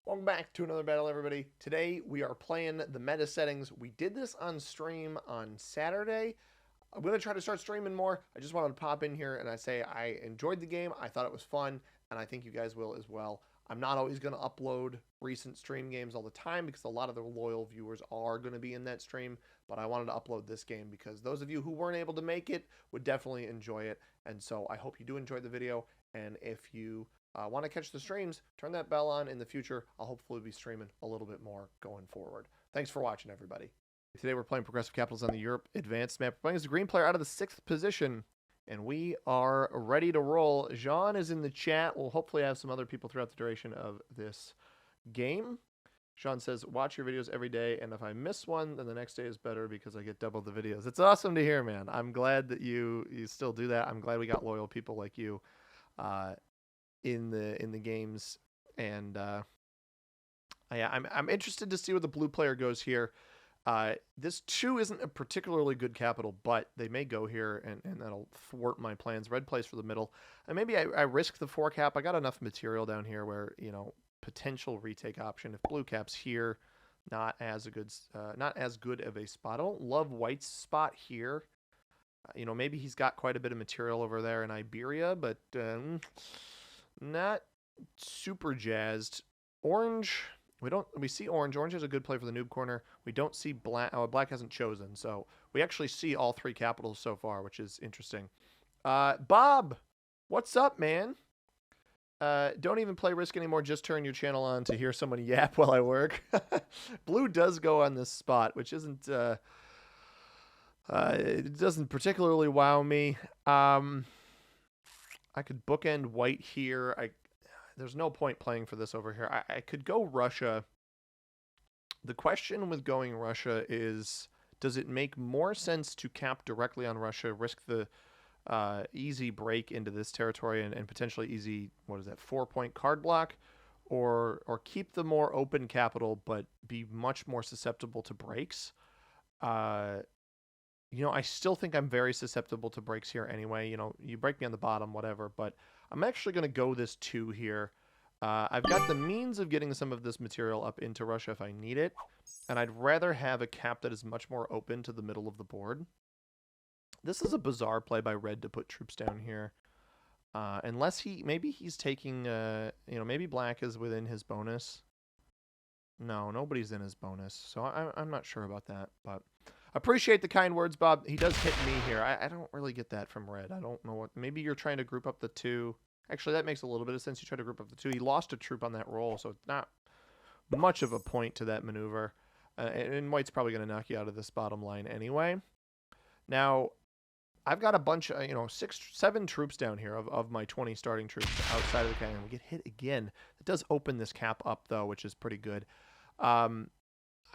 Welcome back to another battle, everybody. Today we are playing the meta settings. We did this on stream on Saturday. I'm going to try to start streaming more. I just wanted to pop in here and I say I enjoyed the game. I thought it was fun, and I think you guys will as well. I'm not always going to upload recent stream games all the time because a lot of the loyal viewers are going to be in that stream, but I wanted to upload this game because those of you who weren't able to make it would definitely enjoy it. And so I hope you do enjoy the video, and if you want to catch the streams, turn that bell on in the future. I'll hopefully be streaming a little bit more going forward. Thanks for watching, everybody. Today we're playing Progressive Capitals on the Europe Advanced map. We're playing as a green player out of the 6th position, and we are ready to roll. Jean is in the chat. We'll hopefully have some other people throughout the duration of this game. Sean says, watch your videos every day, and if I miss one, then the next day is better because I get double the videos. It's awesome to hear, man. I'm glad that you still do that. I'm glad we got loyal people like you in the games, and yeah, I'm interested to see where the blue player goes here. This 2 isn't a particularly good capital, but they may go here, and that'll thwart my plans. Red plays for the middle, and maybe I risk the 4 cap. I got enough material down here where, you know, potential retake option. If blue cap's here, not as good of a spot. I don't love white's spot here. You know, maybe he's got quite a bit of material over there in Iberia, but not super jazzed. Orange, we see orange. Orange is a good play for the noob corner. We don't see black. Oh, black hasn't chosen, so we actually see all 3 capitals so far, which is interesting. Bob, what's up, man? Don't even play Risk anymore. Just turn your channel on to hear someone yap while I work. Blue does go on this spot, which isn't it doesn't particularly wow me. I could bookend white here. There's no point playing for this over here. I could go Russia. The question with going Russia is, does it make more sense to cap directly on Russia, risk the easy break into this territory and potentially easy, 4-point card block, or keep the more open capital but be much more susceptible to breaks? You know, I still think I'm very susceptible to breaks here anyway. You know, you break me on the bottom, whatever, but I'm actually going to go this 2 here. I've got the means of getting some of this material up into Russia if I need it, and I'd rather have a cap that is much more open to the middle of the board. This is a bizarre play by red to put troops down here. Unless maybe he's taking, you know, maybe black is within his bonus. No, nobody's in his bonus, so I'm not sure about that, but appreciate the kind words, Bob. He does hit me here. I don't really get that from red. I don't know what. Maybe you're trying to group up the 2. Actually, that makes a little bit of sense. You try to group up the 2. He lost a troop on that roll, so it's not much of a point to that maneuver. And white's probably going to knock you out of this bottom line anyway. Now, I've got a bunch of, you know, 7 troops down here of my 20 starting troops outside of the cannon. We get hit again. It does open this cap up, though, which is pretty good. I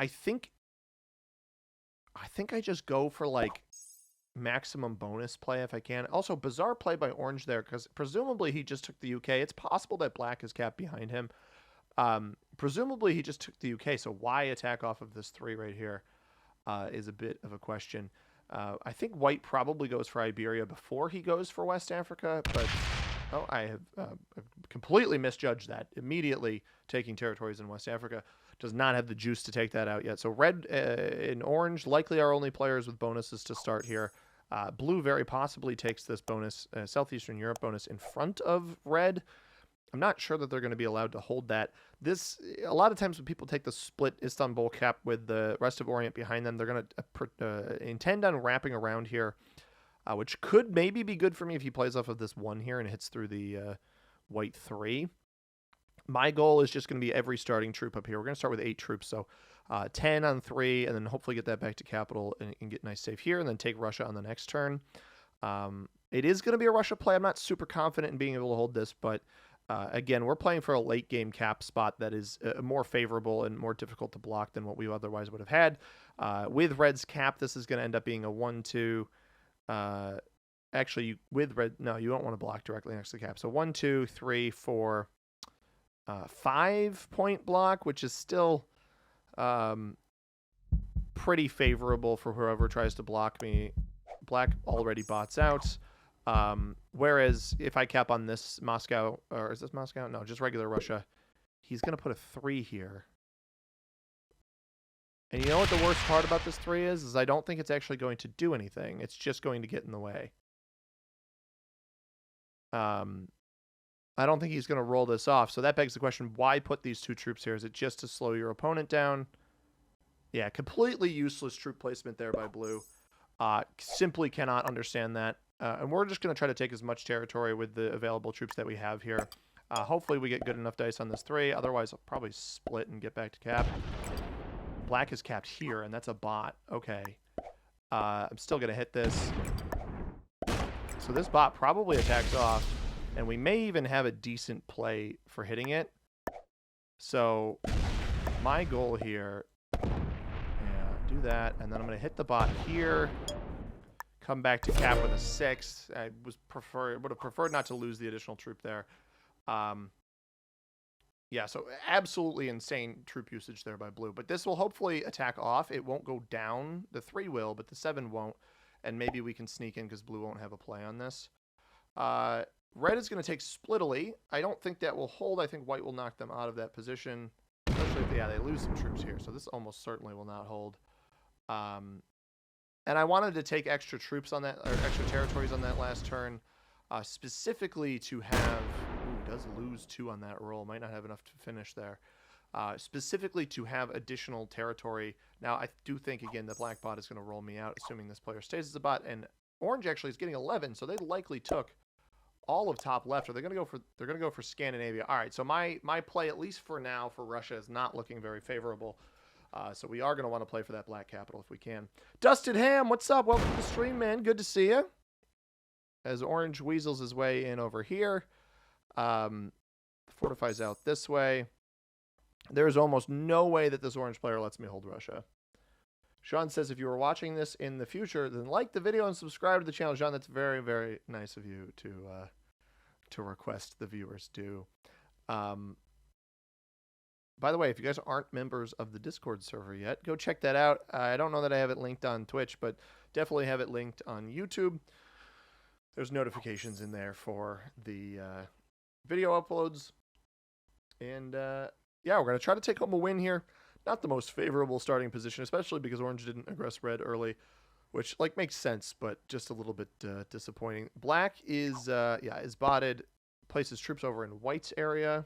think I just go for, like, maximum bonus play if I can. Also, bizarre play by orange there, because presumably he just took the UK. It's possible that black is capped behind him. Presumably he just took the UK, so why attack off of this 3 right here is a bit of a question. I think white probably goes for Iberia before he goes for West Africa, but oh, I have completely misjudged that. Immediately taking territories in West Africa does not have the juice to take that out yet. So red and orange likely are only players with bonuses to start here. Blue very possibly takes this bonus, Southeastern Europe bonus, in front of red. I'm not sure that they're going to be allowed to hold that. A lot of times when people take the split Istanbul cap with the rest of Orient behind them, they're going to intend on wrapping around here, which could maybe be good for me if he plays off of this 1 here and hits through the white 3. My goal is just going to be every starting troop up here. We're going to start with 8 troops, so 10 on 3, and then hopefully get that back to capital and get nice save here, and then take Russia on the next turn. It is going to be a Russia play. I'm not super confident in being able to hold this, but again, we're playing for a late game cap spot that is more favorable and more difficult to block than what we otherwise would have had. With red's cap, this is going to end up being a 1-2. Actually, with red, no, you don't want to block directly next to the cap. So 1, 2, 3, 4, 5-point block, which is still pretty favorable for whoever tries to block me. Black already bots out. Whereas if I cap on this Moscow, or is this Moscow? No, just regular Russia. He's going to put a 3 here. And you know what the worst part about this 3 is I don't think it's actually going to do anything. It's just going to get in the way. I don't think he's going to roll this off. So that begs the question, why put these 2 troops here? Is it just to slow your opponent down? Yeah, completely useless troop placement there by blue. Simply cannot understand that. And we're just going to try to take as much territory with the available troops that we have here. Hopefully we get good enough dice on this 3. Otherwise, I'll probably split and get back to cap. Black is capped here, and that's a bot. Okay. I'm still going to hit this. So this bot probably attacks off, and we may even have a decent play for hitting it. So my goal here, do that, and then I'm going to hit the bot here, come back to cap with a 6. I would have preferred not to lose the additional troop there. Yeah, so absolutely insane troop usage there by blue. But this will hopefully attack off. It won't go down. The 3 will, but the 7 won't. And maybe we can sneak in because blue won't have a play on this. Red is going to take splittily. I don't think that will hold. I think white will knock them out of that position. Especially if, yeah, they lose some troops here. So this almost certainly will not hold. And I wanted to take extra troops on that, or extra territories on that last turn. Specifically to have... Ooh, does lose 2 on that roll. Might not have enough to finish there. Specifically to have additional territory. Now, I do think, again, the black bot is going to roll me out, assuming this player stays as a bot. And orange actually is getting 11, so they likely took all of top left. Or they're going to go for Scandinavia. All right, so my play, at least for now, for Russia is not looking very favorable. So we are going to want to play for that black capital if we can. Dusted Ham, what's up? Welcome to the stream, man. Good to see you. As orange weasels his way in over here. Fortifies out this way. There's almost no way that this orange player lets me hold Russia. Sean says, if you were watching this in the future, then like the video and subscribe to the channel. Sean, that's very, very nice of you to request the viewers do. By the way, if you guys aren't members of the Discord server yet, go check that out. I don't know that I have it linked on Twitch, but definitely have it linked on YouTube. There's notifications in there for the video uploads. And yeah, we're going to try to take home a win here. Not the most favorable starting position, especially because orange didn't aggress red early, which like makes sense, but just a little bit disappointing. Black is botted, places troops over in white's area.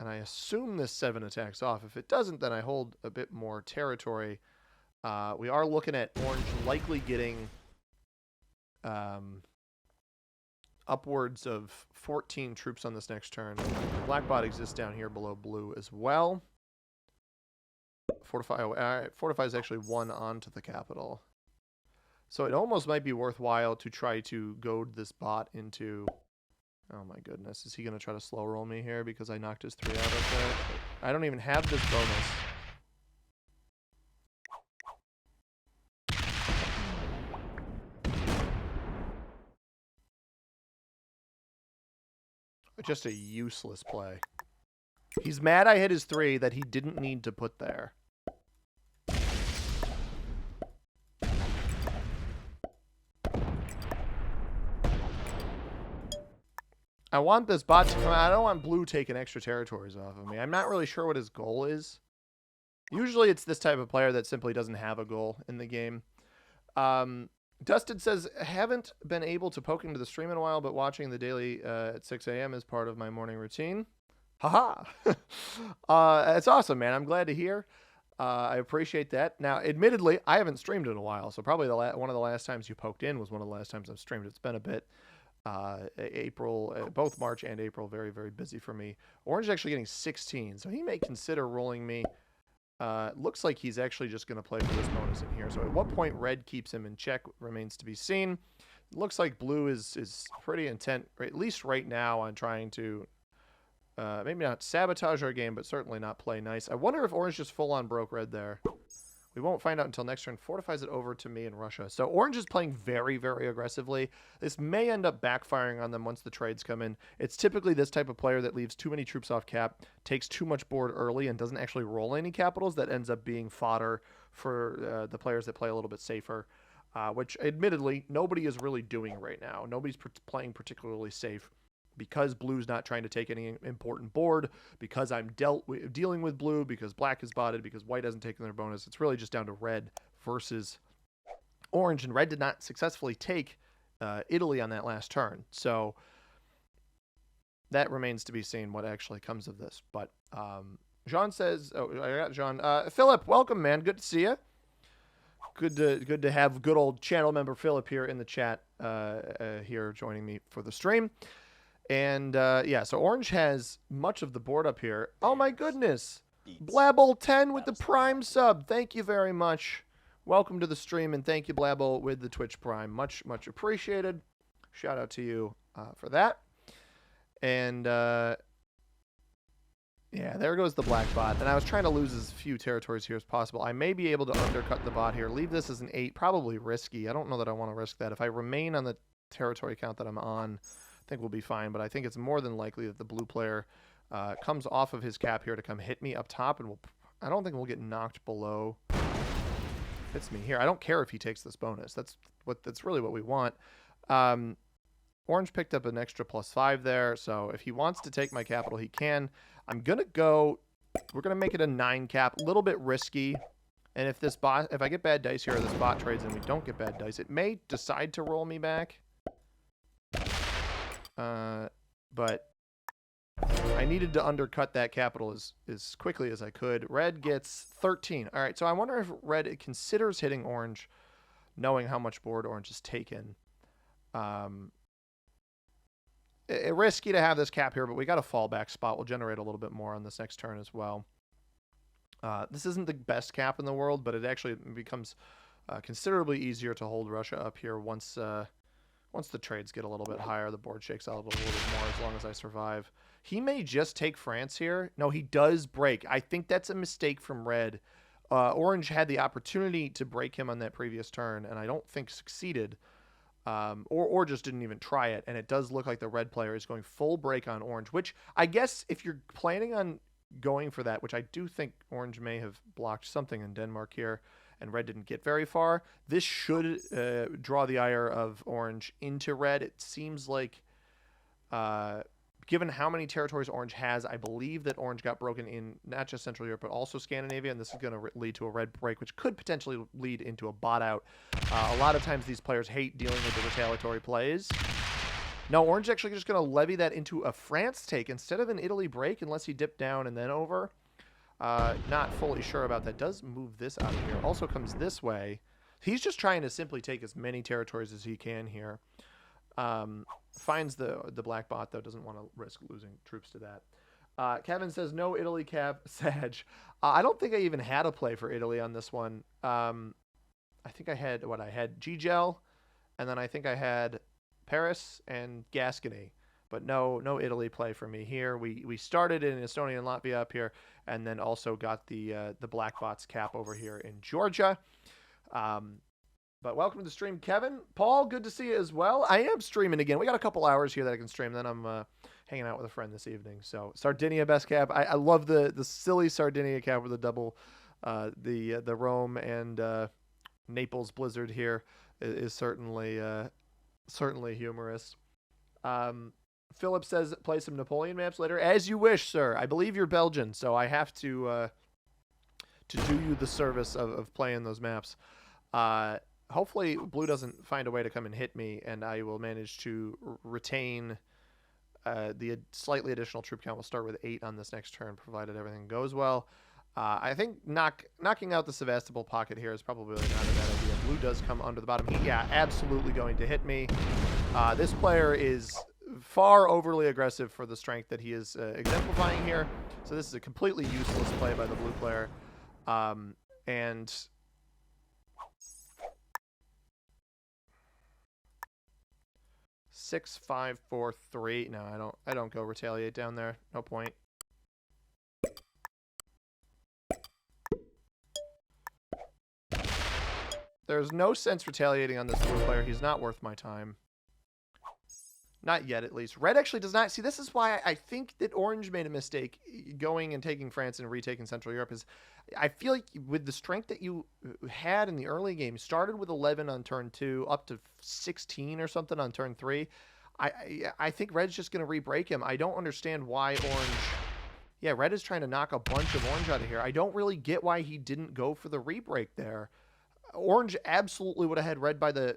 And I assume this 7 attacks off. If it doesn't, then I hold a bit more territory. We are looking at orange likely getting upwards of 14 troops on this next turn. Black bot exists down here below blue as well. Fortify is actually 1 onto the capital. So it almost might be worthwhile to try to goad this bot into... Oh my goodness, is he going to try to slow roll me here because I knocked his 3 out up there? I don't even have this bonus. Just a useless play. He's mad I hit his 3 that he didn't need to put there. I want this bot to come out. I don't want blue taking extra territories off of me. I'm not really sure what his goal is. Usually it's this type of player that simply doesn't have a goal in the game. Dustin says, haven't been able to poke into the stream in a while, but watching the daily at 6 a.m. is part of my morning routine. Haha. It's awesome, man. I'm glad to hear. I appreciate that. Now, admittedly, I haven't streamed in a while, so probably one of the last times you poked in was one of the last times I've streamed. It's been a bit. April, both March and April, very, very busy for me. Orange is actually getting 16, so he may consider rolling me. Looks like he's actually just going to play for this bonus in here. So at what point red keeps him in check remains to be seen. Looks like blue is pretty intent, or at least right now, on trying to maybe not sabotage our game, but certainly not play nice. I wonder if orange just full-on broke red there. We won't find out until next turn. Fortifies it over to me in Russia. So orange is playing very, very aggressively. This may end up backfiring on them once the trades come in. It's typically this type of player that leaves too many troops off cap, takes too much board early, and doesn't actually roll any capitals. That ends up being fodder for the players that play a little bit safer, which admittedly nobody is really doing right now. Nobody's playing particularly safe. because blue's not trying to take any important board, because I'm dealing with blue, because black is botted, because white hasn't taken their bonus. It's really just down to red versus orange, and red did not successfully take Italy on that last turn. So that remains to be seen what actually comes of this. But Jean says, oh, I got Jean. Philip, welcome, man. Good to see you. Good to have good old channel member Philip here in the chat here joining me for the stream. And yeah, so orange has much of the board up here. Oh my goodness. Blabble10 with the Prime sub. Thank you very much. Welcome to the stream, and thank you, Blabble, with the Twitch Prime. Much appreciated. Shout out to you for that. And yeah, there goes the black bot. And I was trying to lose as few territories here as possible. I may be able to undercut the bot here. Leave this as an 8. Probably risky. I don't know that I want to risk that. If I remain on the territory count that I'm on, I think we'll be fine. But I think it's more than likely that the blue player comes off of his cap here to come hit me up top. And I don't think we'll get knocked below. Hits me here. I don't care if he takes this bonus. That's really what we want. Orange picked up an extra +5 there. So if he wants to take my capital, he can. I'm going to go, we're going to make it a 9 cap, a little bit risky. And if I get bad dice here, or this bot trades and we don't get bad dice, it may decide to roll me back. But I needed to undercut that capital as quickly as I could. Red gets 13. All right, so I wonder if red considers hitting orange, knowing how much board orange has taken. Risky to have this cap here, but we got a fallback spot. We'll generate a little bit more on this next turn as well. This isn't the best cap in the world, but it actually becomes considerably easier to hold Russia up here once the trades get a little bit higher. The board shakes out a little bit more as long as I survive. He may just take France here. No, he does break. I think that's a mistake from red. Orange had the opportunity to break him on that previous turn, and I don't think succeeded. Or just didn't even try it, and it does look like the red player is going full break on orange, which I guess if you're planning on going for that, which I do think orange may have blocked something in Denmark here, and red didn't get very far, this should draw the ire of orange into red. It seems like, given how many territories orange has, I believe that orange got broken in not just Central Europe, but also Scandinavia, and this is going to lead to a red break, which could potentially lead into a bot out. A lot of times these players hate dealing with the retaliatory plays. No, orange is actually just going to levy that into a France take instead of an Italy break, unless he dipped down and then over. Not fully sure about that. Does move this out of here. Also comes this way. He's just trying to simply take as many territories as he can here. Finds the black bot, though. Doesn't want to risk losing troops to that. Kevin says, no Italy cap, Sag. I don't think I even had a play for Italy on this one. I think I had, I had G-Gel, and then I think I had Paris and Gascony. But no Italy play for me here. We started in Estonia and Latvia up here, and then also got the black bots cap over here in Georgia. But welcome to the stream, Kevin. Paul, good to see you as well. I am streaming again. We got a couple hours here that I can stream. Then I'm hanging out with a friend this evening. So Sardinia best cap. I love the silly Sardinia cap with the double, the Rome and Naples blizzard here is certainly humorous. Philip says play some Napoleon maps later. As you wish, sir. I believe you're Belgian, so I have to do you the service of playing those maps. Hopefully blue doesn't find a way to come and hit me, and I will manage to retain the slightly additional troop count. We'll start with 8 on this next turn, provided everything goes well. I think knocking out the Sevastopol pocket here is probably not a bad idea. Blue does come under the bottom. Yeah, absolutely going to hit me. This player is far overly aggressive for the strength that he is exemplifying here. So this is a completely useless play by the blue player. And 6, 5, 4, 3. No, I don't go retaliate down there. No point. There's no sense retaliating on this blue player. He's not worth my time. Not yet, at least. Red actually does not. See, this is why I think that orange made a mistake going and taking France and retaking Central Europe. Is I feel like with the strength that you had in the early game, started with 11 on turn 2, up to 16 or something on turn 3. I think red's just going to re-break him. I don't understand why orange... Yeah, red is trying to knock a bunch of orange out of here. I don't really get why he didn't go for the re-break there. Orange absolutely would have had red by the...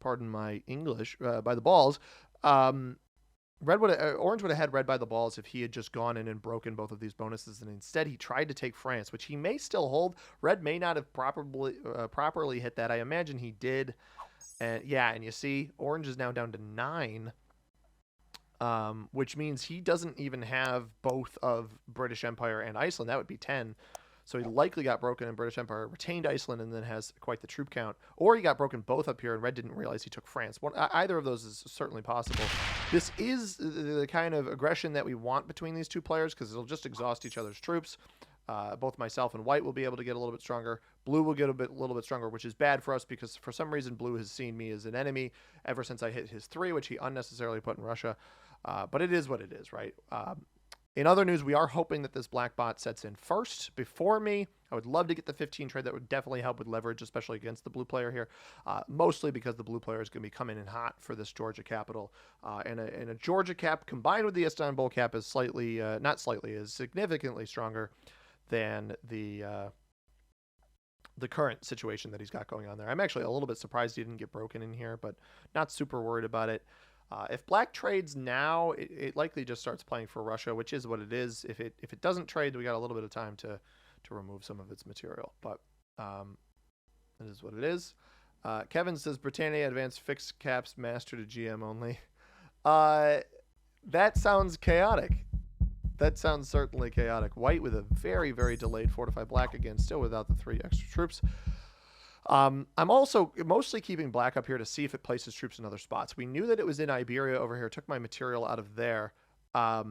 Pardon my English. By the balls. Orange would have had red by the balls if he had just gone in and broken both of these bonuses, and instead he tried to take France, which he may still hold. Red may not have properly hit that. I imagine he did. And yeah, and you see, orange is now down to 9, which means he doesn't even have both of British Empire and Iceland. That would be 10. So he likely got broken in British Empire, retained Iceland, and then has quite the troop count. Or he got broken both up here, and red didn't realize he took France. Either of those is certainly possible. This is the kind of aggression that we want between these two players, because it'll just exhaust each other's troops. Both myself and white will be able to get a little bit stronger. Blue will get a little bit stronger, which is bad for us because for some reason blue has seen me as an enemy ever since I hit his 3, which he unnecessarily put in Russia. But it is what it is, right? In other news, we are hoping that this black bot sets in first before me. I would love to get the 15 trade. That would definitely help with leverage, especially against the blue player here. Mostly because the blue player is going to be coming in hot for this Georgia capital. And a Georgia cap combined with the Istanbul cap is is significantly stronger than the current situation that he's got going on there. I'm actually a little bit surprised he didn't get broken in here, but not super worried about it. If black trades now, it likely just starts playing for Russia, which is what it is. If it doesn't trade, we got a little bit of time to remove some of its material, but it is what it is. Kevin says Britannia advanced fixed caps master to GM only. That sounds chaotic. That sounds certainly chaotic. White with a very, very delayed fortify black again, still without the 3 extra troops. I'm also mostly keeping black up here to see if it places troops in other spots. We knew that it was in Iberia over here. Took my material out of there. I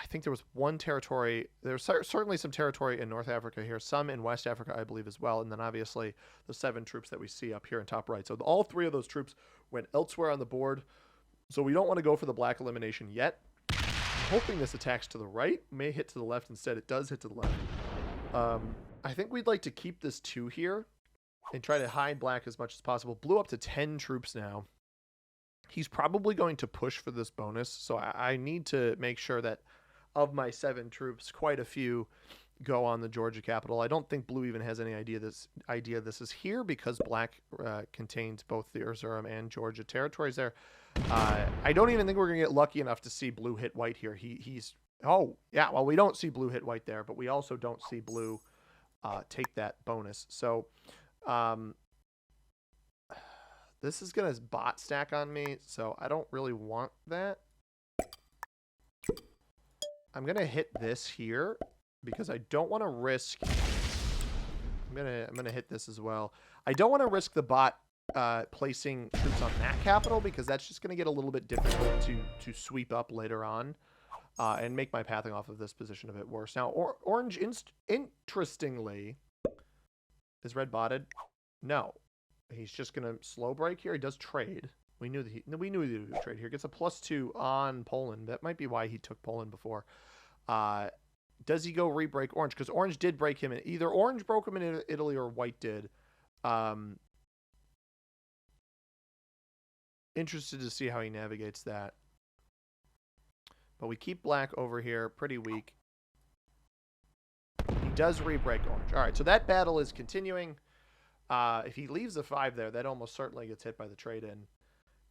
think there was one territory. There's certainly some territory in North Africa here, some in West Africa, I believe, as well. And then obviously the 7 troops that we see up here in top right. So all 3 of those troops went elsewhere on the board. So we don't want to go for the black elimination yet. I'm hoping this attacks to the right. May hit to the left instead. It does hit to the left. I think we'd like to keep this 2 here and try to hide black as much as possible. Blue up to 10 troops now. He's probably going to push for this bonus, so I need to make sure that of my 7 troops, quite a few go on the Georgia capital. I don't think blue even has any idea this is here because black contains both the Erzurum and Georgia territories there. I don't even think we're going to get lucky enough to see blue hit white here. Oh, yeah, well, we don't see blue hit white there, but we also don't see blue take that bonus. So this is going to bot stack on me, so I don't really want that. I'm going to hit this here because I don't want to risk... I'm going to hit this as well. I don't want to risk the bot placing troops on that capital because that's just going to get a little bit difficult to sweep up later on and make my pathing off of this position a bit worse. Now, orange, interestingly, is red botted? No. He's just going to slow break here. He does trade. We knew he would trade here. Gets a +2 on Poland. That might be why he took Poland before. Does he go re-break orange? Because orange did break him. Either orange broke him in Italy or white did. Interested to see how he navigates that. But we keep black over here. Pretty weak. He does re-break orange. All right, so that battle is continuing. If he leaves a 5 there, that almost certainly gets hit by the trade-in.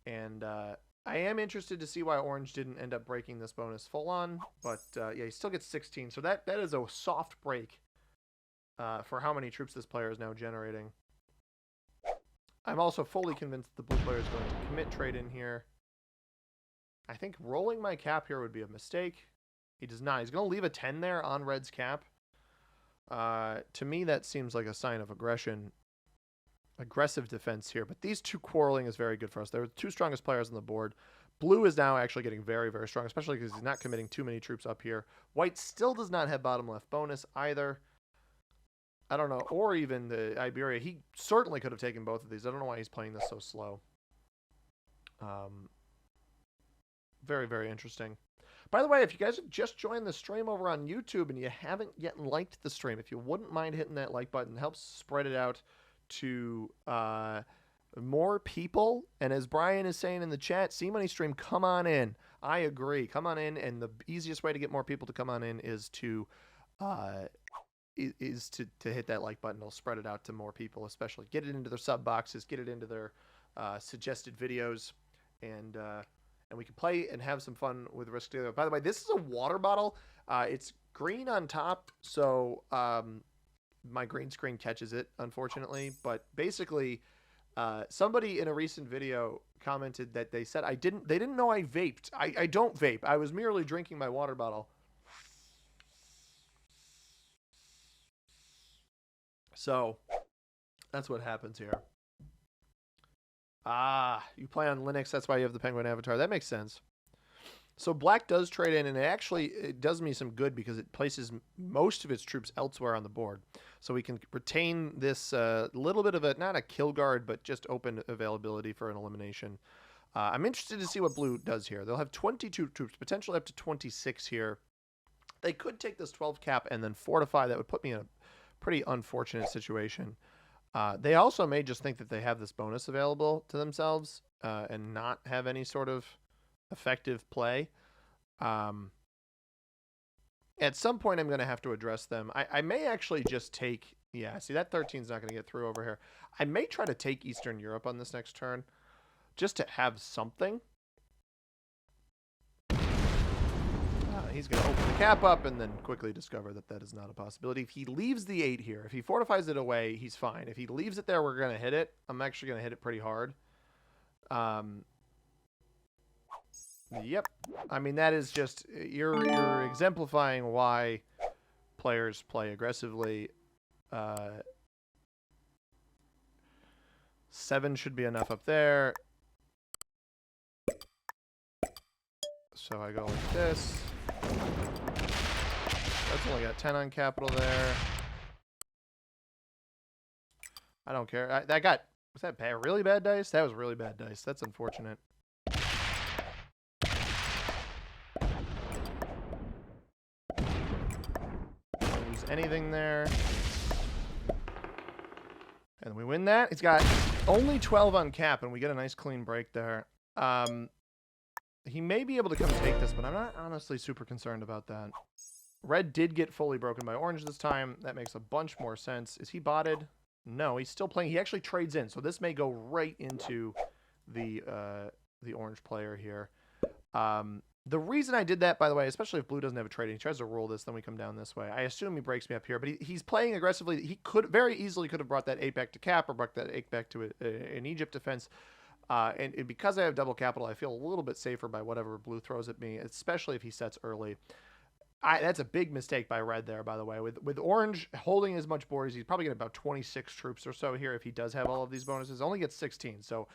And I am interested to see why orange didn't end up breaking this bonus full on. But yeah, he still gets 16. So that is a soft break for how many troops this player is now generating. I'm also fully convinced the blue player is going to commit trade-in here. I think rolling my cap here would be a mistake. He does not. He's going to leave a 10 there on red's cap. To me, that seems like a sign of aggression. Aggressive defense here, but these 2 quarreling is very good for us. They're the 2 strongest players on the board. Blue is now actually getting very, very strong, especially because he's not committing too many troops up here. White still does not have bottom left bonus either. I don't know, or even the Iberia. He certainly could have taken both of these. I don't know why he's playing this so slow. Very, very interesting. By the way, if you guys have just joined the stream over on YouTube and you haven't yet liked the stream, if you wouldn't mind hitting that like button, it helps spread it out to More people, and as Brian is saying in the chat, C Money Stream, come on in. I agree. Come on in, and the easiest way to get more people to come on in is to hit that like button. It'll spread it out to more people, especially get it into their sub boxes, get it into their suggested videos, and we can play and have some fun with Risk together. By the way, this is a water bottle. It's green on top, so my green screen catches it, unfortunately. But basically, somebody in a recent video commented that they said they didn't know I vaped. I don't vape. I was merely drinking my water bottle. So that's what happens here. You play on Linux. That's why you have the Penguin avatar. That makes sense. So black does trade in, and it does me some good because it places most of its troops elsewhere on the board. So we can retain this little bit of not a kill guard, but just open availability for an elimination. I'm interested to see what blue does here. They'll have 22 troops, potentially up to 26 here. They could take this 12 cap and then fortify. That would put me in a pretty unfortunate situation. They also may just think that they have this bonus available to themselves and not have any sort of effective play. At some point, I'm going to have to address them. I may actually just take... Yeah, see, that 13 is not going to get through over here. I may try to take Eastern Europe on this next turn just to have something. He's going to open the cap up and then quickly discover that that is not a possibility. If he leaves the 8 here, if he fortifies it away, he's fine. If he leaves it there, we're going to hit it. I'm actually going to hit it pretty hard. Yep. I mean, that is just... You're exemplifying why players play aggressively. 7 should be enough up there. So I go like this. That's only got 10 on capital there. I don't care. Was that bad? Really bad dice? That was really bad dice. That's unfortunate. Don't lose anything there. And we win that. It's got only 12 on cap, and we get a nice clean break there. He may be able to come take this, but I'm not honestly super concerned about that. Red did get fully broken by orange this time. That makes a bunch more sense. Is he botted? No, he's still playing. He actually trades in, so this may go right into the orange player here. The reason I did that, by the way, especially if blue doesn't have a trade, he tries to roll this, then we come down this way. I assume he breaks me up here, but he's playing aggressively. He could very easily could have brought that 8 back to cap or brought that 8 back to an Egypt defense. And because I have double capital, I feel a little bit safer by whatever blue throws at me, especially if he sets early. That's a big mistake by red there, by the way. With orange holding as much board as he's probably getting about 26 troops or so here if he does have all of these bonuses. Only gets 16. So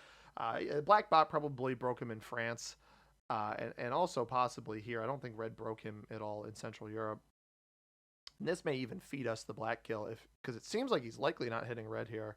black bot probably broke him in France and also possibly here. I don't think red broke him at all in Central Europe. And this may even feed us the black kill because it seems like he's likely not hitting red here.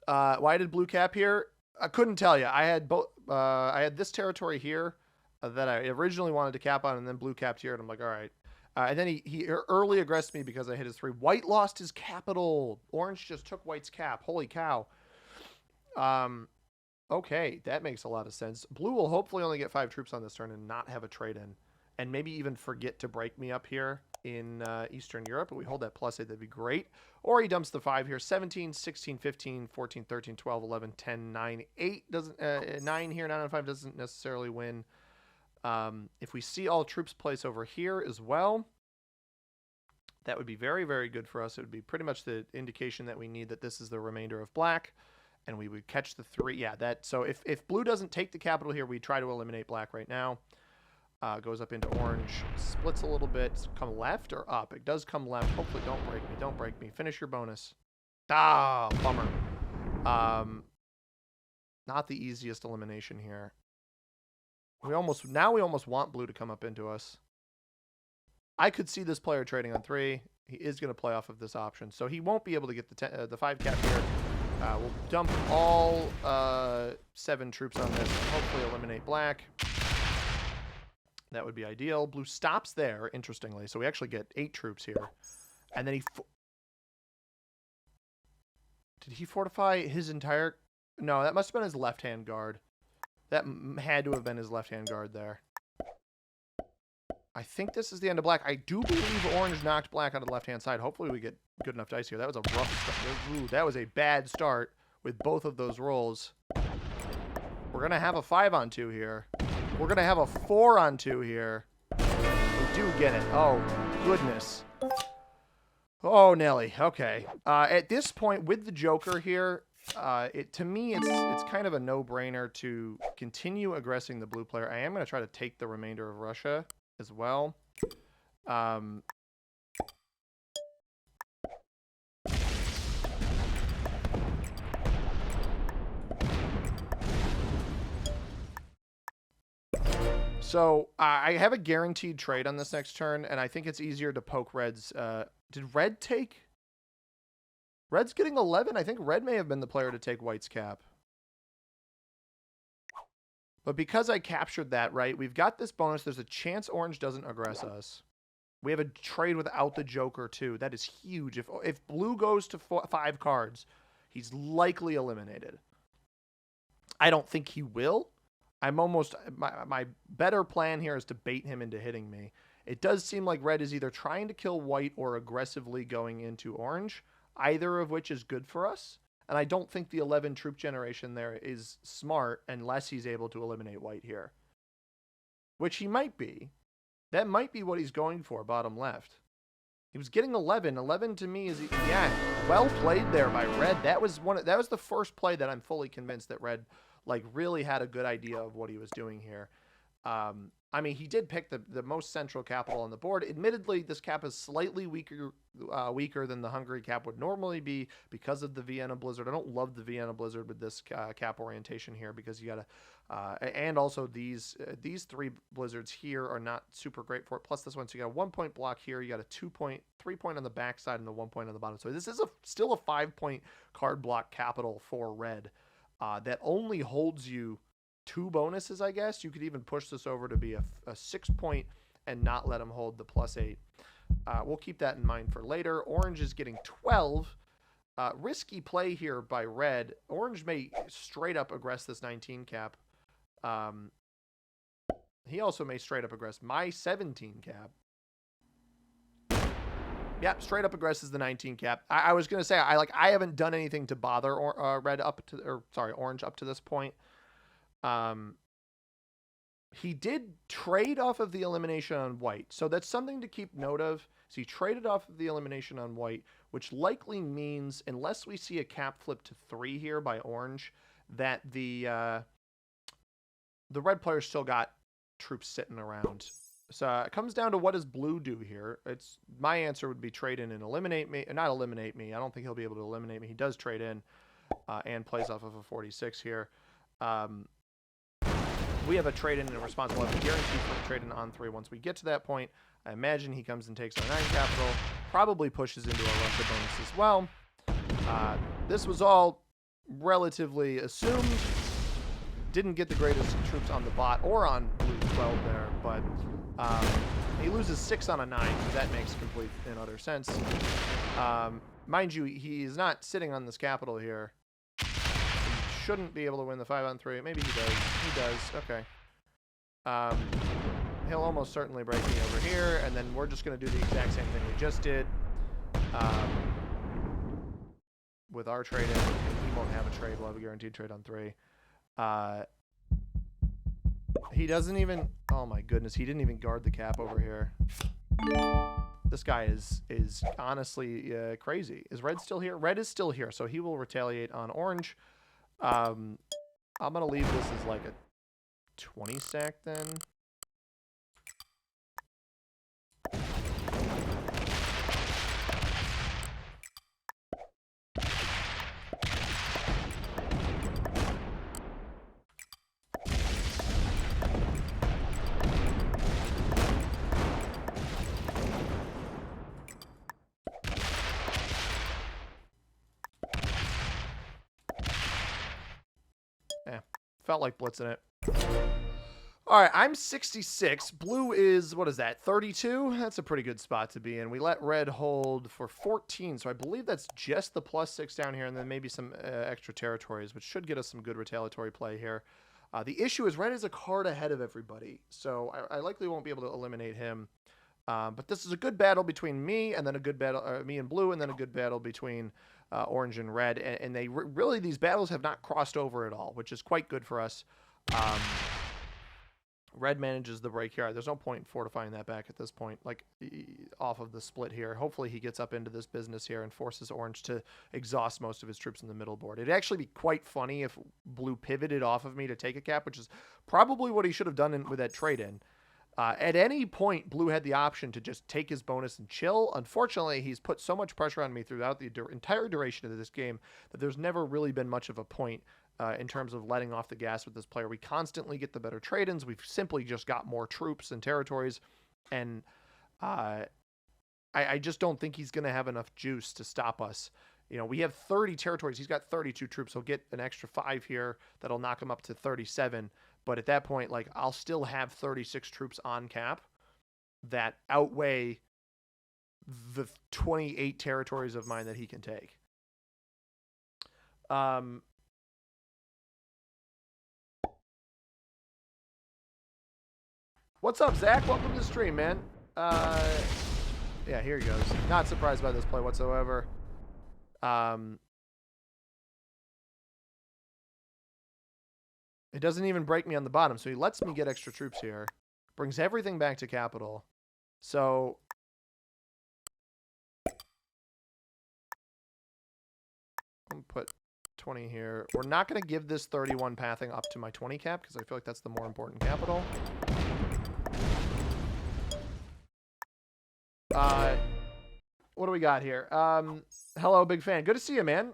Why did blue cap here? I couldn't tell you. I had both. I had this territory here that I originally wanted to cap on, and then blue capped here, and I'm like, all right. And then he early aggressed me because I hit his 3. White lost his capital. Orange just took white's cap. Holy cow. Okay, that makes a lot of sense. Blue will hopefully only get 5 troops on this turn and not have a trade in, and maybe even forget to break me up here in Eastern Europe. But we hold that +8, that'd be great. Or he dumps the 5 here. 17, 16, 15, 14, 13, 12, 11, 10, 9, 8 doesn't 9 here, 9 on 5 doesn't necessarily win. If we see all troops place over here as well, that would be very, very good for us. It would be pretty much the indication that we need that this is the remainder of black, and we would catch the 3. Yeah, so if blue doesn't take the capital here, we try to eliminate black right now. Goes up into orange, splits a little bit. Come left or up? It does come left. Hopefully don't break me. Don't break me. Finish your bonus. Ah, bummer. Not the easiest elimination here. Now we almost want blue to come up into us. I could see this player trading on 3. He is going to play off of this option, so he won't be able to get the 5 cap here. We'll dump all 7 troops on this and hopefully eliminate black. That would be ideal. Blue stops there, interestingly. So we actually get 8 troops here. And then Did he fortify his entire... No, that must have been his left-hand guard. That had to have been his left-hand guard there. I think this is the end of black. I do believe orange knocked black out of the left-hand side. Hopefully we get good enough dice here. That was a rough start. Ooh, that was a bad start with both of those rolls. We're going to have a 5-on-2 here. We're going to have a 4-on-2 here. We do get it. Oh, goodness. Oh, Nelly. Okay. At this point, with the Joker here, to me, it's kind of a no-brainer to continue aggressing the blue player. I am going to try to take the remainder of Russia as well. So I have a guaranteed trade on this next turn, and I think it's easier to poke Red's. Did Red take? Red's getting 11. I think Red may have been the player to take White's cap. But because I captured that, right, we've got this bonus. There's a chance Orange doesn't aggress us. We have a trade without the Joker, too. That is huge. If Blue goes to 5 cards, he's likely eliminated. I don't think he will. I'm almost... My better plan here is to bait him into hitting me. It does seem like Red is either trying to kill White or aggressively going into Orange, either of which is good for us. And I don't think the 11 troop generation there is smart unless he's able to eliminate White here. Which he might be. That might be what he's going for, bottom left. He was getting 11. 11 to me is... Yeah, well played there by Red. That was the first play that I'm fully convinced that Red really had a good idea of what he was doing here. I mean, he did pick the most central capital on the board. Admittedly, this cap is slightly weaker than the Hungary cap would normally be because of the Vienna Blizzard. I don't love the Vienna Blizzard with this cap orientation here because you got to... and also these 3 Blizzards here are not super great for it. Plus this one, so you got a 1-point block here. You got a 2-point, 3-point on the backside and a 1-point on the bottom. So this is still a 5-point card block capital for Red that only holds you 2 bonuses, I guess. You could even push this over to be a 6-point and not let him hold the +8. We'll keep that in mind for later. Orange is getting 12. Risky play here by Red. Orange may straight up aggress this 19 cap. He also may straight up aggress my 17 cap. Yep, straight up aggresses the 19 cap. I was gonna say I haven't done anything to bother Orange up to this point. He did trade off of the elimination on White. So that's something to keep note of. So he traded off of the elimination on White, which likely means, unless we see a cap flip to 3 here by Orange, that the Red player still got troops sitting around. So it comes down to what does Blue do here. My answer would be trade in and eliminate me. Not eliminate me. I don't think he'll be able to eliminate me. He does trade in and plays off of a 46 here. We have a trade-in and a response. We'll have a guarantee for a trade-in on 3 once we get to that point. I imagine he comes and takes our 9 capital, probably pushes into our Russia bonus as well. This was all relatively assumed. Didn't get the greatest troops on the bot or on Blue 12 there, but he loses 6 on a 9, so that makes complete and utter sense. Mind you, he is not sitting on this capital here. Shouldn't be able to win the 5-on-3. Maybe he does. He does. Okay. He'll almost certainly break me over here, and then we're just going to do the exact same thing we just did with our trade-in. He won't have a trade. We'll have a guaranteed trade on 3. He doesn't even... Oh, my goodness. He didn't even guard the cap over here. This guy is honestly crazy. Is Red still here? Red is still here, so he will retaliate on Orange. I'm going to leave this as like a 20 stack then. Felt like blitzing it. All right, I'm 66. Blue is, what is that, 32? That's a pretty good spot to be in. We let red hold for 14, so I believe that's just the +6 down here, and then maybe some extra territories, which should get us some good retaliatory play here. The issue is red is a card ahead of everybody, so I likely won't be able to eliminate him. But this is a good battle between me and then a good battle, me and blue, and then a good battle between orange and red. And they really, these battles have not crossed over at all, which is quite good for us. Red manages the break here. There's no point in fortifying that back at this point, like off of the split here. Hopefully he gets up into this business here and forces orange to exhaust most of his troops in the middle board. It'd actually be quite funny if blue pivoted off of me to take a cap, which is probably what he should have done with that trade in. At any point, blue had the option to just take his bonus and chill. Unfortunately, he's put so much pressure on me throughout the entire duration of this game that there's never really been much of a point in terms of letting off the gas with this player. We constantly get the better trade-ins. We've simply just got more troops and territories, and I just don't think he's going to have enough juice to stop us. You know, we have 30 territories. He's got 32 troops. He'll get an extra 5 here that'll knock him up to 37. But at that point, like, I'll still have 36 troops on cap that outweigh the 28 territories of mine that he can take. What's up, Zach? Welcome to the stream, man. Yeah, here he goes. Not surprised by this play whatsoever. It doesn't even break me on the bottom, so he lets me get extra troops here. Brings everything back to capital. So I'm going to put 20 here. We're not going to give this 31 pathing up to my 20 cap, because I feel like that's the more important capital. What do we got here? Hello, big fan. Good to see you, man.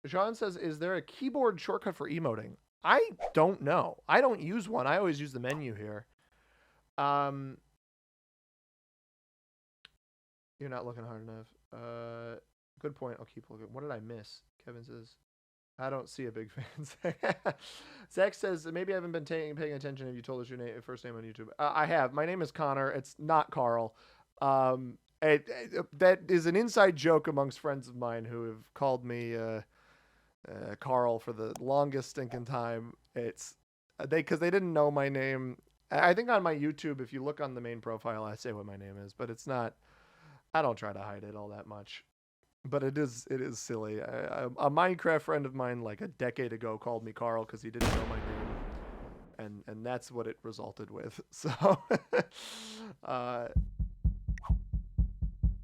Jean says, is there a keyboard shortcut for emoting? I don't know. I don't use one. I always use the menu here. You're not looking hard enough. Good point. I'll keep looking. What did I miss? Kevin says, I don't see a big fan. Zach says, maybe I haven't been paying attention if you told us your first name on YouTube. I have. My name is Connor. It's not Carl. That is an inside joke amongst friends of mine who have called me Carl for the longest stinking time. It's because they didn't know my name. I think on my YouTube, if you look on the main profile, I say what my name is, but it's not. I don't try to hide it all that much. But it is silly. A Minecraft friend of mine like a decade ago called me Carl because he didn't know my name, and that's what it resulted with. So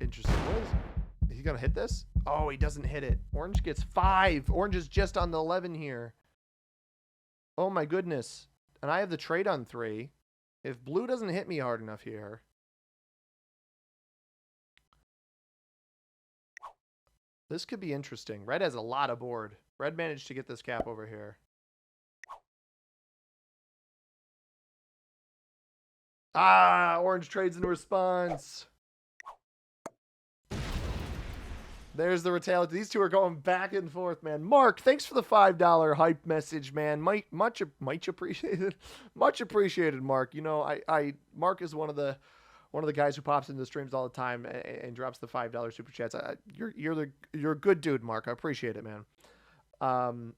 interesting. What is he gonna hit this? Oh, he doesn't hit it. Orange gets 5. Orange is just on the 11 here. Oh my goodness. And I have the trade on 3. If blue doesn't hit me hard enough here. This could be interesting. Red has a lot of board. Red managed to get this cap over here. Ah, orange trades in response. There's the retaliation. These two are going back and forth, man. Mark, thanks for the $5 hype message, man. Much appreciated. Much appreciated, Mark. You know, Mark is one of the guys who pops into the streams all the time and drops the $5 super chats. You're a good dude, Mark. I appreciate it, man.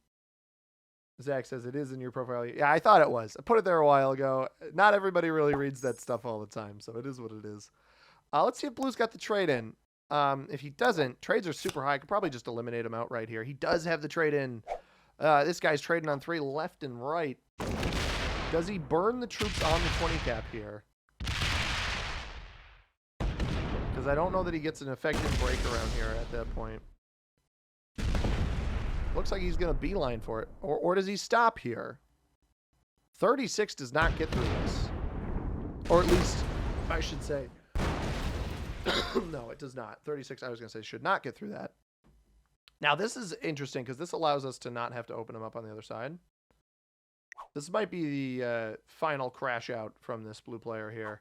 Zach says it is in your profile. Yeah, I thought it was. I put it there a while ago. Not everybody really reads that stuff all the time, so it is what it is. Let's see if blue's got the trade in. If he doesn't, trades are super high. I could probably just eliminate him outright here. He does have the trade in. This guy's trading on 3 left and right. Does he burn the troops on the 20 cap here? Because I don't know that he gets an effective break around here at that point. Looks like he's going to beeline for it. Or does he stop here? 36 does not get through this. Or at least, I should say... No, it does not. 36, I was going to say, should not get through that. Now, this is interesting because this allows us to not have to open them up on the other side. This might be the final crash out from this blue player here.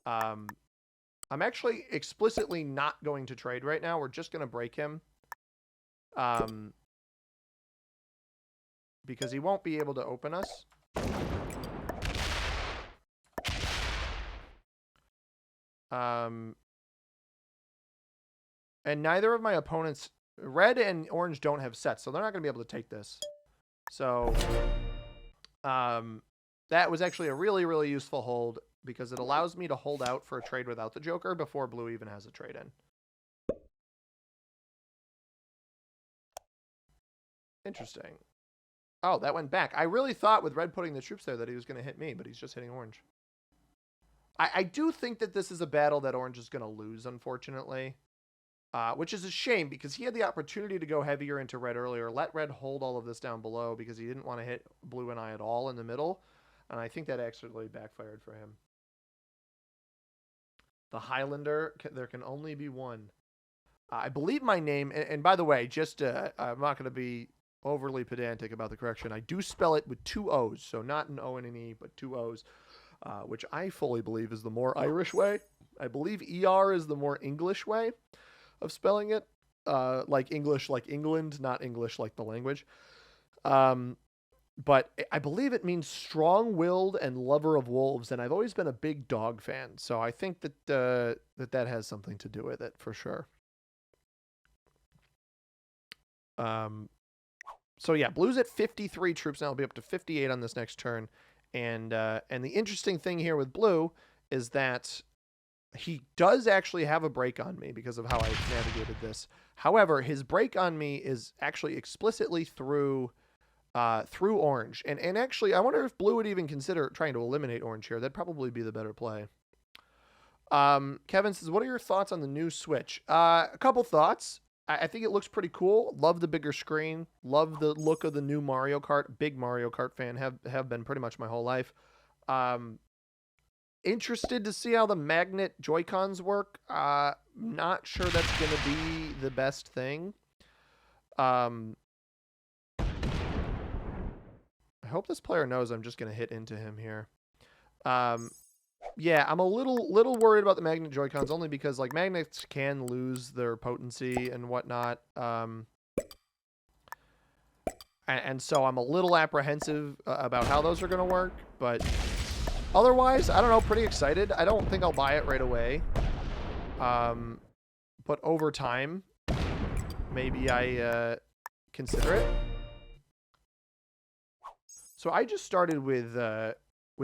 I'm actually explicitly not going to trade right now. We're just going to break him. Because he won't be able to open us. And neither of my opponents, red and orange, don't have sets, so they're not going to be able to take this. So that was actually a really, really useful hold because it allows me to hold out for a trade without the Joker before blue even has a trade in. Interesting. Oh, that went back. I really thought with red putting the troops there that he was going to hit me, but he's just hitting orange. I do think that this is a battle that orange is going to lose, unfortunately. Which is a shame because he had the opportunity to go heavier into red earlier. Let red hold all of this down below because he didn't want to hit blue and I at all in the middle. And I think that actually backfired for him. The Highlander, there can only be one. I believe my name, and by the way, just I'm not going to be overly pedantic about the correction. I do spell it with 2 O's, so not an O and an E, but 2 O's, which I fully believe is the more Irish way. I believe ER is the more English way of spelling it, like English like England, not English like the language. But I believe it means strong-willed and lover of wolves, and I've always been a big dog fan, so I think that that has something to do with it for sure. So yeah, blue's at 53 troops now. It'll be up to 58 on this next turn, and the interesting thing here with blue is that he does actually have a break on me because of how I navigated this. However, his break on me is actually explicitly through orange. And actually, I wonder if blue would even consider trying to eliminate orange here. That'd probably be the better play. Kevin says, what are your thoughts on the new Switch? A couple thoughts. I think it looks pretty cool. Love the bigger screen. Love the look of the new Mario Kart. Big Mario Kart fan. Have been pretty much my whole life. Interested to see how the magnet Joy-Cons work. Not sure that's going to be the best thing. I hope this player knows I'm just going to hit into him here. Yeah, I'm a little worried about the magnet Joy-Cons only because like magnets can lose their potency and whatnot. And so I'm a little apprehensive about how those are going to work, but otherwise, I don't know, pretty excited. I don't think I'll buy it right away. But over time, maybe I consider it. So I just started with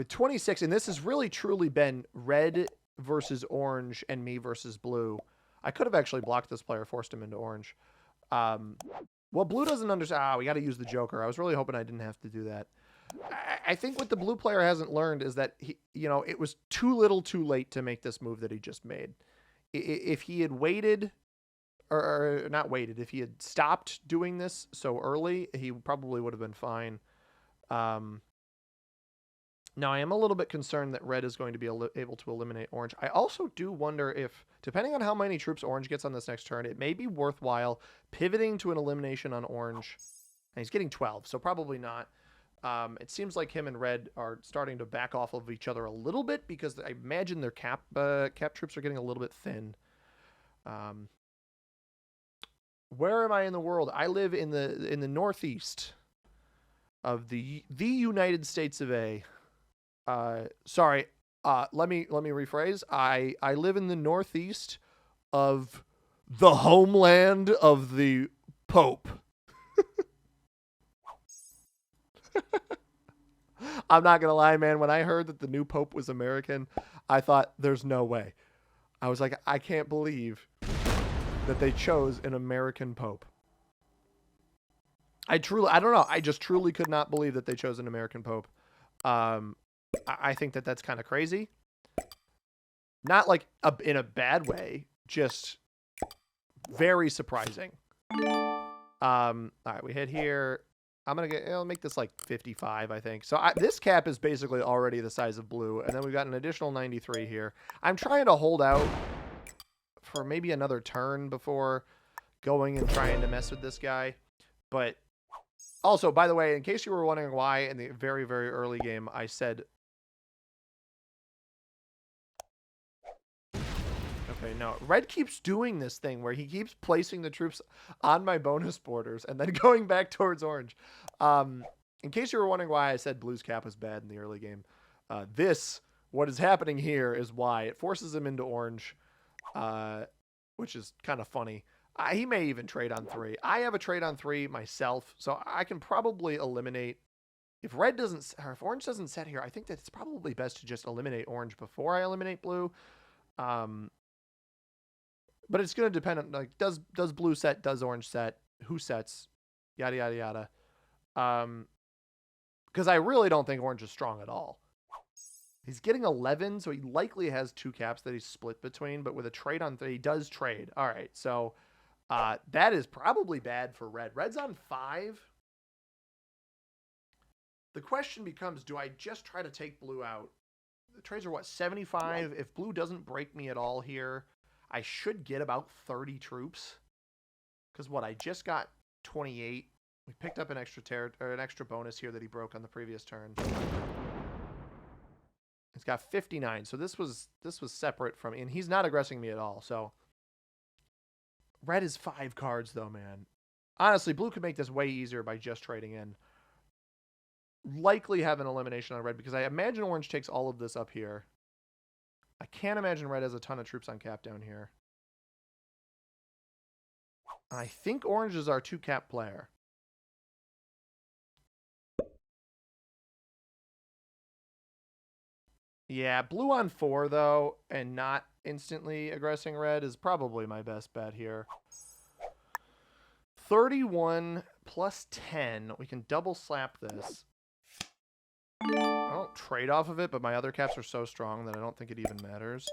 26, and this has really truly been red versus orange and me versus blue. I could have actually blocked this player, forced him into orange. Well, blue doesn't understand. We got to use the Joker. I was really hoping I didn't have to do that. I think what the blue player hasn't learned is that it was too little too late to make this move that he just made. If he had waited, or not waited, if he had stopped doing this so early, he probably would have been fine. Now, I am a little bit concerned that red is going to be able to eliminate orange. I also do wonder if, depending on how many troops orange gets on this next turn, it may be worthwhile pivoting to an elimination on orange. And he's getting 12, so probably not. It seems like him and red are starting to back off of each other a little bit because I imagine their cap troops are getting a little bit thin. Where am I in the world? I live in the northeast of the United States of A. Sorry. Let me rephrase. I live in the northeast of the homeland of the Pope. I'm not gonna lie, man. When I heard that the new Pope was American, I thought there's no way. I was like, I can't believe that they chose an American Pope. I don't know. I just truly could not believe that they chose an American Pope. I think that that's kind of crazy. Not like in a bad way, just very surprising. All right, we hit here. I'll make this like 55, I think. So this cap is basically already the size of blue, and then we've got an additional 93 here. I'm trying to hold out for maybe another turn before going and trying to mess with this guy. But also, by the way, in case you were wondering why in the very, very early game I said... Okay, no. Red keeps doing this thing where he keeps placing the troops on my bonus borders and then going back towards orange. In case you were wondering why I said blue's cap was bad in the early game, this what is happening here is why. It forces him into orange, which is kind of funny. He may even trade on 3. I have a trade on 3 myself, so I can probably eliminate. If red doesn't, or if orange doesn't set here, I think that it's probably best to just eliminate orange before I eliminate blue. But it's going to depend on, like, does blue set, does orange set, who sets, yada, yada, yada. Because I really don't think orange is strong at all. He's getting 11, so he likely has 2 caps that he's split between, but with a trade on 3, he does trade. All right, so that is probably bad for red. Red's on 5. The question becomes, do I just try to take blue out? The trades are, what, 75? If blue doesn't break me at all here, I should get about 30 troops. Because what, I just got 28. We picked up an extra bonus here that he broke on the previous turn. He's got 59. So this was separate from, and he's not aggressing me at all. So red is 5 cards though, man. Honestly, blue could make this way easier by just trading in. Likely have an elimination on red because I imagine orange takes all of this up here. I can't imagine red has a ton of troops on cap down here. I think orange is our 2 cap player. Yeah, blue on 4 though, and not instantly aggressing red is probably my best bet here. 31 plus 10. We can double slap this. I don't trade off of it, but my other caps are so strong that I don't think it even matters.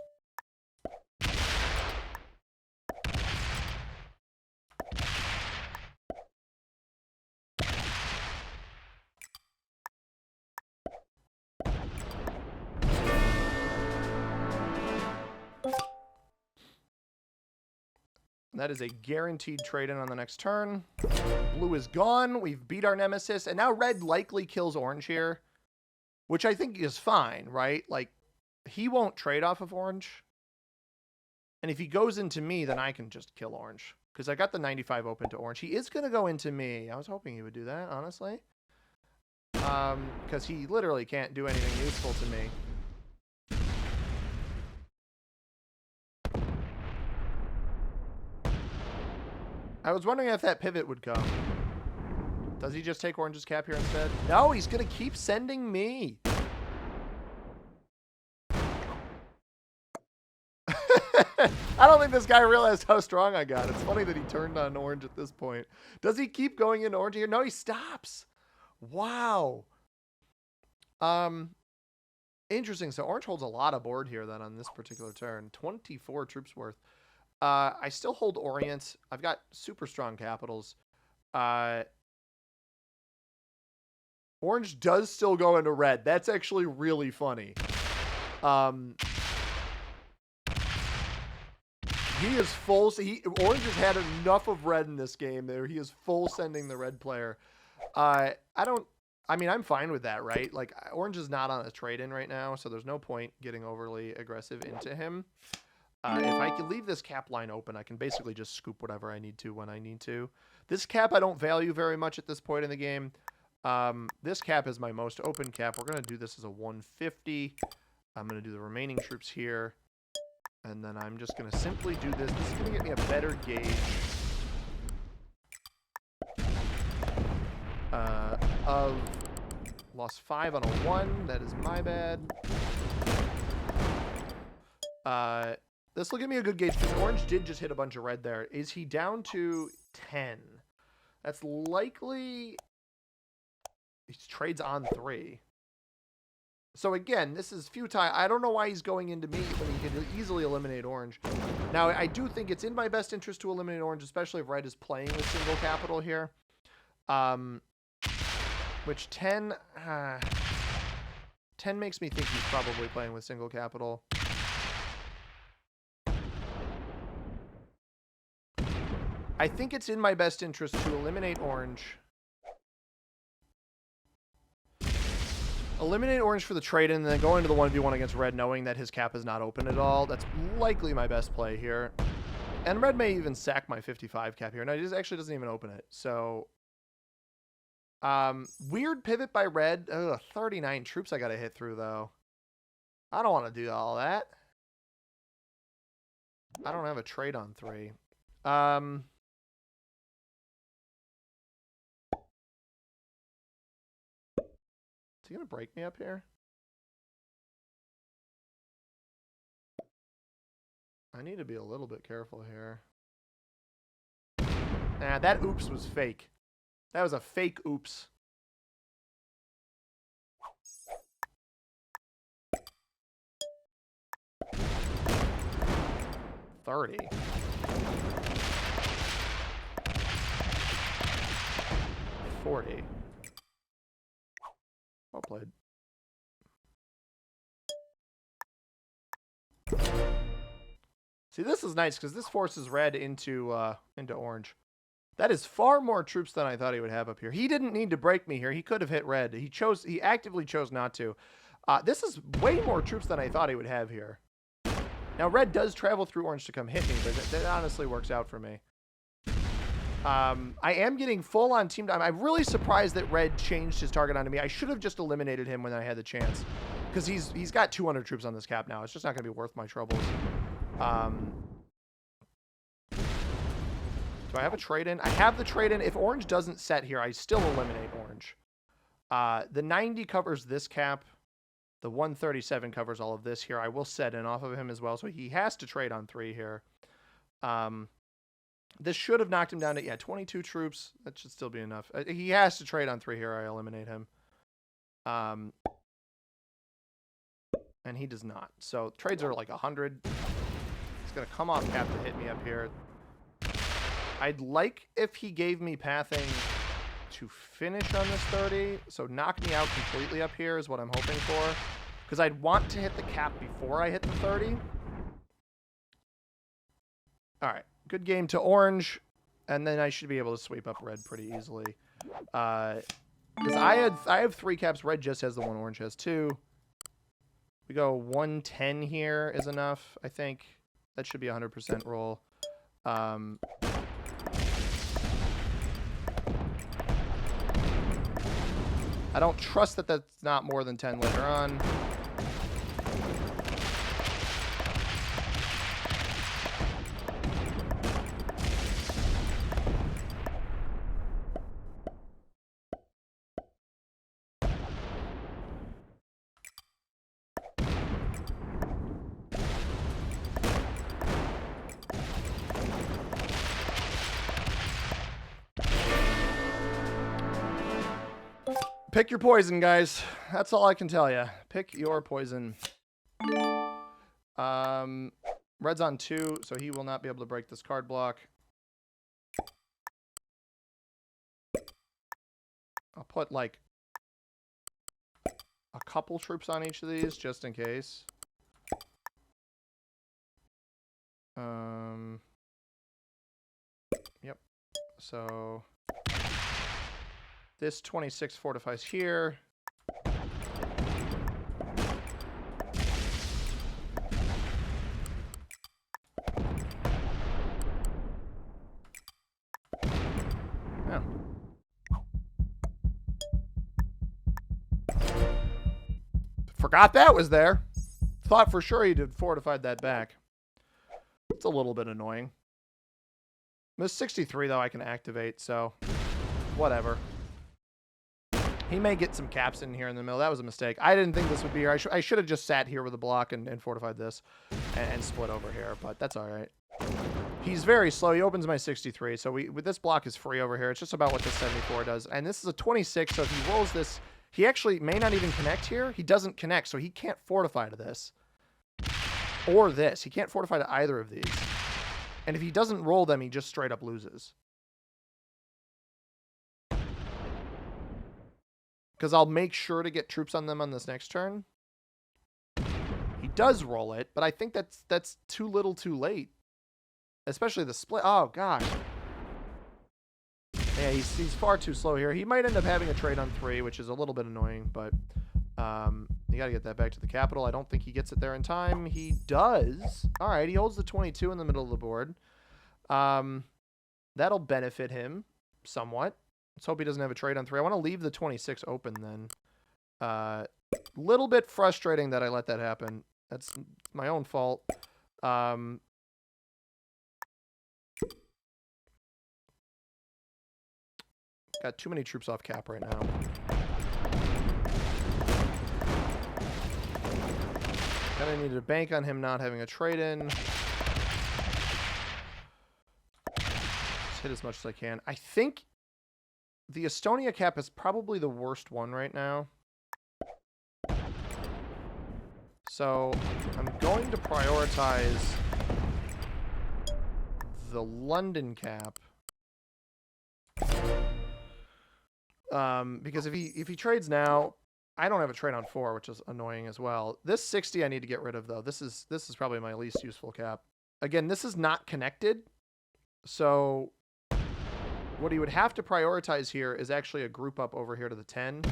That is a guaranteed trade-in on the next turn. Blue is gone. We've beat our Nemesis. And now red likely kills orange here, which I think is fine, right? Like, he won't trade off of orange. And if he goes into me, then I can just kill orange. Because I got the 95 open to orange. He is going to go into me. I was hoping he would do that, honestly. Because he literally can't do anything useful to me. I was wondering if that pivot would come. Does he just take orange's cap here instead? No, he's going to keep sending me. I don't think this guy realized how strong I got. It's funny that he turned on orange at this point. Does he keep going into orange here? No, he stops. Wow. Interesting. So orange holds a lot of board here then on this particular turn. 24 troops worth. I still hold Orient. I've got super strong capitals. Orange does still go into red. That's actually really funny. He is full. Orange has had enough of red in this game there. He is full sending the red player. I mean, I'm fine with that, right? Like, orange is not on a trade-in right now, so there's no point getting overly aggressive into him. If I can leave this cap line open, I can basically just scoop whatever I need to when I need to. This cap I don't value very much at this point in the game. This cap is my most open cap. We're going to do this as a 150. I'm going to do the remaining troops here. And then I'm just going to simply do this. This is going to get me a better gauge of lost 5 on a 1. That is my bad. This will give me a good gauge because orange did just hit a bunch of red there. Is he down to 10? That's likely. He trades on 3. So again, this is futile. I don't know why he's going into me when he can easily eliminate orange. Now, I do think it's in my best interest to eliminate orange, especially if red is playing with single capital here. Which 10 makes me think he's probably playing with single capital. I think it's in my best interest to eliminate orange. Eliminate orange for the trade-in, and then go into the 1v1 against red, knowing that his cap is not open at all. That's likely my best play here. And red may even sack my 55 cap here. No, he actually doesn't even open it. So, weird pivot by red. Ugh, 39 troops I got to hit through, though. I don't want to do all that. I don't have a trade on 3. Is he going to break me up here? I need to be a little bit careful here. Nah, that oops was fake. That was a fake oops. $30. $40. Well played. See, this is nice because this forces red into orange. That is far more troops than I thought he would have up here. He didn't need to break me here. He could have hit red. He actively chose not to. This is way more troops than I thought he would have here. Now, red does travel through orange to come hit me, but that honestly works out for me. I am getting full on team time. I'm really surprised that red changed his target onto me. I should have just eliminated him when I had the chance, because he's got 200 troops on this cap now. It's just not going to be worth my troubles. Do I have a trade-in? I have the trade-in. If orange doesn't set here, I still eliminate orange. The 90 covers this cap. The 137 covers all of this here. I will set in off of him as well, so he has to trade on 3 here. This should have knocked him down to, 22 troops. That should still be enough. He has to trade on 3 here. I eliminate him. And he does not. So trades are like 100. He's going to come off cap to hit me up here. I'd like if he gave me pathing to finish on this 30. So knock me out completely up here is what I'm hoping for. Because I'd want to hit the cap before I hit the 30. All right. Good game to orange. And then I should be able to sweep up red pretty easily. Because I have 3 caps. Red just has the 1. Orange has 2. We go 110 here is enough, I think. That should be 100% roll. I don't trust that that's not more than 10 later on. Pick your poison, guys. That's all I can tell you. Pick your poison. Red's on 2, so he will not be able to break this card block. I'll put, like, a couple troops on each of these, just in case. Yep. So this 26 fortifies here. Yeah. Forgot that was there. Thought for sure he'd have fortified that back. It's a little bit annoying. This 63, though, I can activate, so whatever. He may get some caps in here in the middle. That was a mistake. I didn't think this would be here. I should have just sat here with a block and fortified this and split over here, but that's all right. He's very slow. He opens my 63, so with this block is free over here. It's just about what this 74 does. And this is a 26, so if he rolls this, he actually may not even connect here. He doesn't connect, so he can't fortify to this. Or this. He can't fortify to either of these. And if he doesn't roll them, he just straight up loses. Because I'll make sure to get troops on them on this next turn. He does roll it, but I think that's too little too late. Especially the split. Oh, gosh. Yeah, he's far too slow here. He might end up having a trade on 3, which is a little bit annoying, but you got to get that back to the capital. I don't think he gets it there in time. He does. All right, he holds the 22 in the middle of the board. That'll benefit him somewhat. Let's hope he doesn't have a trade on 3. I want to leave the 26 open then. Little bit frustrating that I let that happen. That's my own fault. Got too many troops off cap right now. Kind of needed to bank on him not having a trade-in. Just hit as much as I can. I think the Estonia cap is probably the worst one right now. So I'm going to prioritize the London cap. Because if he trades now, I don't have a trade on 4, which is annoying as well. This 60 I need to get rid of, though. This is probably my least useful cap. Again, this is not connected. So what he would have to prioritize here is actually a group up over here to the 10.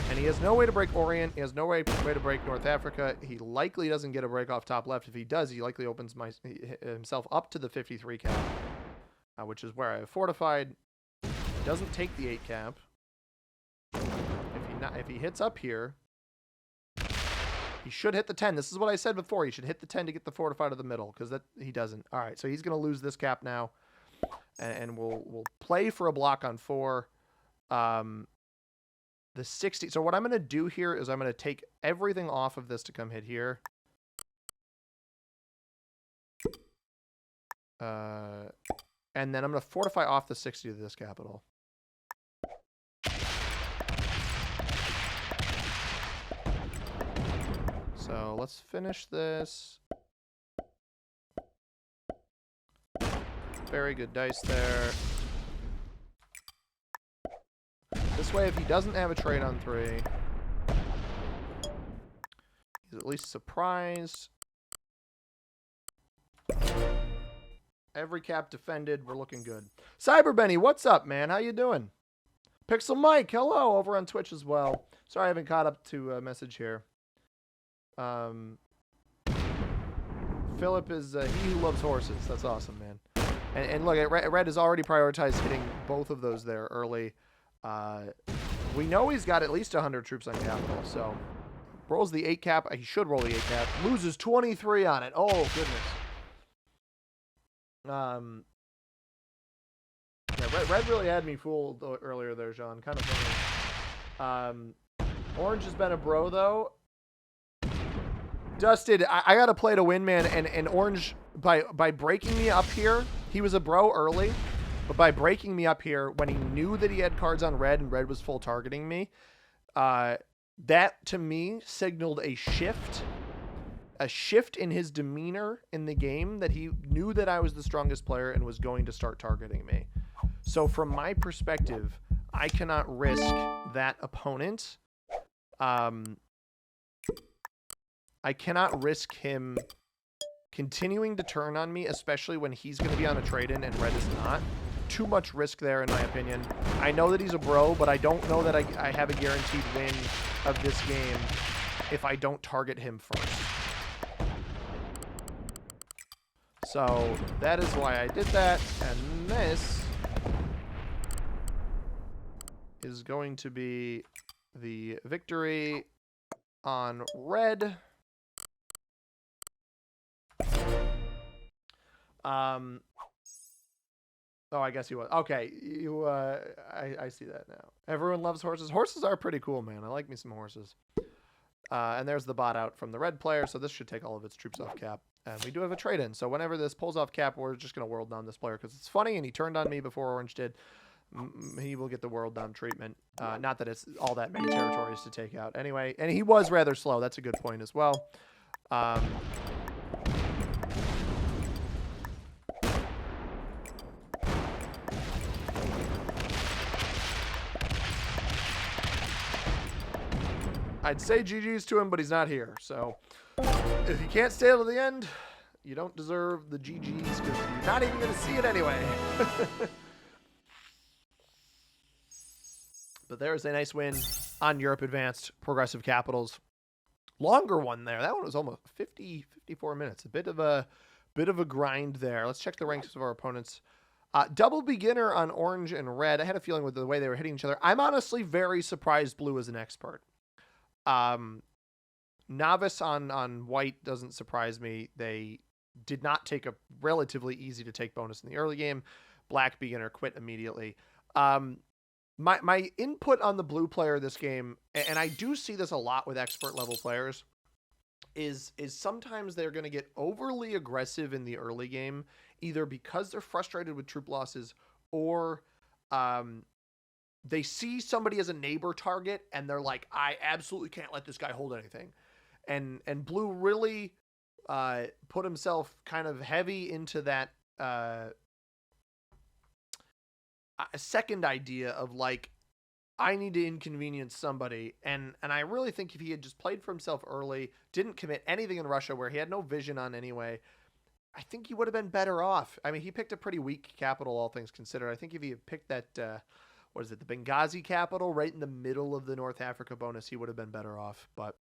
And he has no way to break Orient. He has no way to break North Africa. He likely doesn't get a break off top left. If he does, he likely opens himself up to the 53 cap, which is where I have fortified. He doesn't take the 8 cap. If he hits up here, he should hit the 10. This is what I said before. He should hit the 10 to get the fortified to the middle, because that he doesn't. All right, so he's going to lose this cap now, and we'll play for a block on 4. The 60. So what I'm going to do here is I'm going to take everything off of this to come hit here. And then I'm going to fortify off the 60 to this capital. So let's finish this. Very good dice there. This way, if he doesn't have a trade on 3, he's at least surprised. Every cap defended. We're looking good. Cyber Benny, what's up, man? How you doing? Pixel Mike, hello, over on Twitch as well. Sorry I haven't caught up to a message here. Philip is he who loves horses. That's awesome, man. And look, Red has already prioritized hitting both of those there early. We know he's got at least 100 troops on capital, so rolls the 8 cap. He should roll the 8 cap. Loses 23 on it. Oh, goodness. Yeah, Red really had me fooled earlier there, John. Kind of funny. Orange has been a bro, though. Dusted, I got to play to win, man. And Orange, by breaking me up here, he was a bro early. But by breaking me up here, when he knew that he had cards on Red and Red was full targeting me, that, to me, signaled a shift in his demeanor in the game, that he knew that I was the strongest player and was going to start targeting me. So from my perspective, I cannot risk that opponent. I cannot risk him continuing to turn on me, especially when he's going to be on a trade-in and Red is not. Too much risk there, in my opinion. I know that he's a bro, but I don't know that I have a guaranteed win of this game if I don't target him first. So that is why I did that, and this is going to be the victory on Red. Oh, I guess he was. Okay, I see that now. Everyone loves horses. Horses are pretty cool, man. I like me some horses. And there's the bot out from the Red player, so this should take all of its troops off cap. And we do have a trade-in, so whenever this pulls off cap, we're just going to world down this player, because it's funny, and he turned on me before Orange did. He will get the world down treatment. Not that it's all that many territories to take out. Anyway, and he was rather slow. That's a good point as well. I'd say GG's to him, but he's not here. So if you can't stay till the end, you don't deserve the GG's, because you're not even going to see it anyway. But there's a nice win on Europe Advanced Progressive Capitals. Longer one there. That one was almost 54 minutes. A bit of a grind there. Let's check the ranks of our opponents. Double beginner on orange and red. I had a feeling with the way they were hitting each other. I'm honestly very surprised blue is an expert. Novice on white doesn't surprise me. They did not take a relatively easy to take bonus in the early game. Black beginner quit immediately. My input on the blue player this game, and I do see this a lot with expert level players, is sometimes they're going to get overly aggressive in the early game, either because they're frustrated with troop losses or they see somebody as a neighbor target and they're like, I absolutely can't let this guy hold anything. And blue really put himself kind of heavy into that second idea of like, I need to inconvenience somebody. And I really think if he had just played for himself early, didn't commit anything in Russia where he had no vision on anyway, I think he would have been better off. I mean, he picked a pretty weak capital, all things considered. I think if he had picked that, the Benghazi capital right in the middle of the North Africa bonus, he would have been better off. But